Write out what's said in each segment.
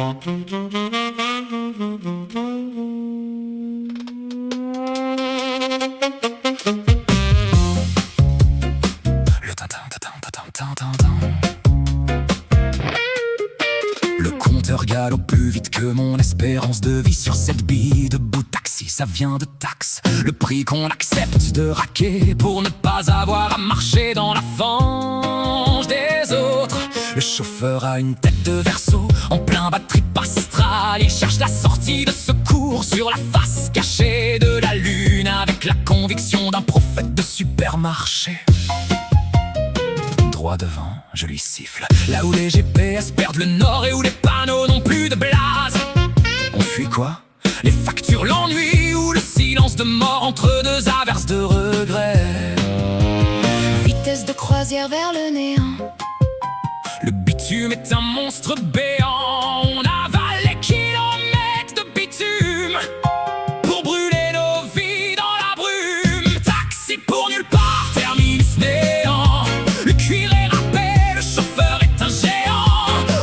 Le compteur galope plus vite que mon espérance de vie sur cette bille de bout taxi. Ça vient de taxes, le prix qu'on accepte de raquer pour ne pas avoir à marcher dans la fange des autres. Le chauffeur a une tête de verso en plein bas de trip astral. Il cherche la sortie de secours sur la face cachée de la lune, avec la conviction d'un prophète de supermarché. Droit devant, je lui siffle, là où les GPS perdent le nord et où les panneaux n'ont plus de blase. On fuit quoi? Les factures, l'ennui ou le silence de mort entre deux averses de regret. Vitesse de croisière vers le néant. Le bitume est un monstre béant. On avale les kilomètres de bitume pour brûler nos vies dans la brume. Taxi pour nulle part, terminus néant. Le cuir est râpé, le chauffeur est un géant.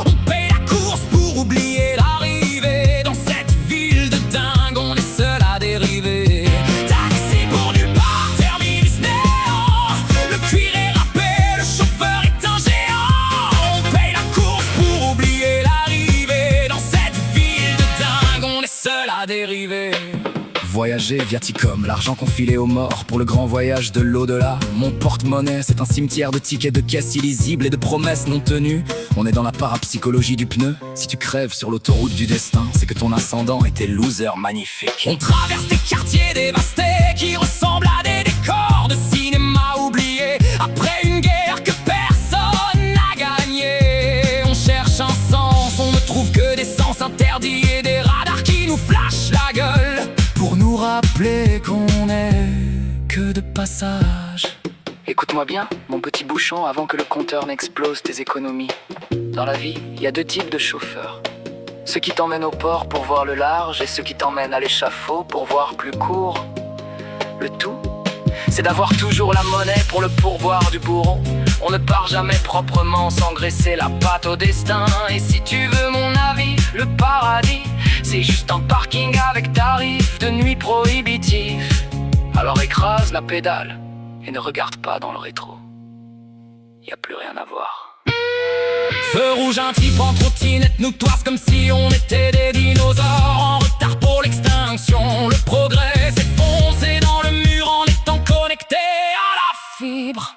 On paye la course pour oublier l'arrivée. Dans cette ville de dingue, on est seul à dériver. Taxi pour nulle part, terminus néant. Le cuir est râpé, le chauffeur est un géant. On paye la course pour oublier l'arrivée. Dans cette ville de dingue, on est seul à dériver. Voyager viaticum, l'argent qu'on filait aux morts pour le grand voyage de l'au-delà. Mon porte-monnaie, c'est un cimetière de tickets de caisse illisibles et de promesses non tenues. On est dans la parapsychologie du pneu. Si tu crèves sur l'autoroute du destin, c'est que ton ascendant était loser magnifique. On traverse des quartiers dévastés qui ressemblent à des décors de cinéma oubliés après une guerre que personne n'a gagnée. On cherche un sens, on ne trouve que des sens interdits et des radars qui nous flashent la gueule pour nous rappeler qu'on est que de passage. Écoute-moi bien, mon petit bouchon, avant que le compteur n'explose tes économies. Dans la vie, il y a deux types de chauffeurs. Ceux qui t'emmènent au port pour voir le large et ceux qui t'emmènent à l'échafaud pour voir plus court. Le tout, c'est d'avoir toujours la monnaie pour le pourboire du bourreau. On ne part jamais proprement sans graisser la patte au destin. Et si tu veux mon avis, le paradis, c'est juste un parking avec tarif de nuit prohibitif. Alors écrase la pédale et ne regarde pas dans le rétro. Y a plus rien à voir. Feu rouge, un type en trottinette nous toise comme si on était des dinosaures en retard pour l'extinction. Le progrès s'enfonce dans le mur en étant connecté à la fibre.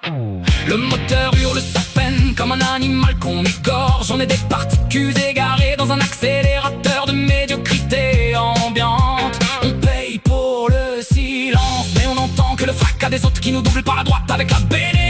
Le moteur hurle sa peine comme un animal qu'on égorge. On est des particules égarées dans un accélérateur de médiocrité ambiante. On paye pour le silence, mais on entend que le fracas des autres qui nous doublent par la droite avec la bénédiction.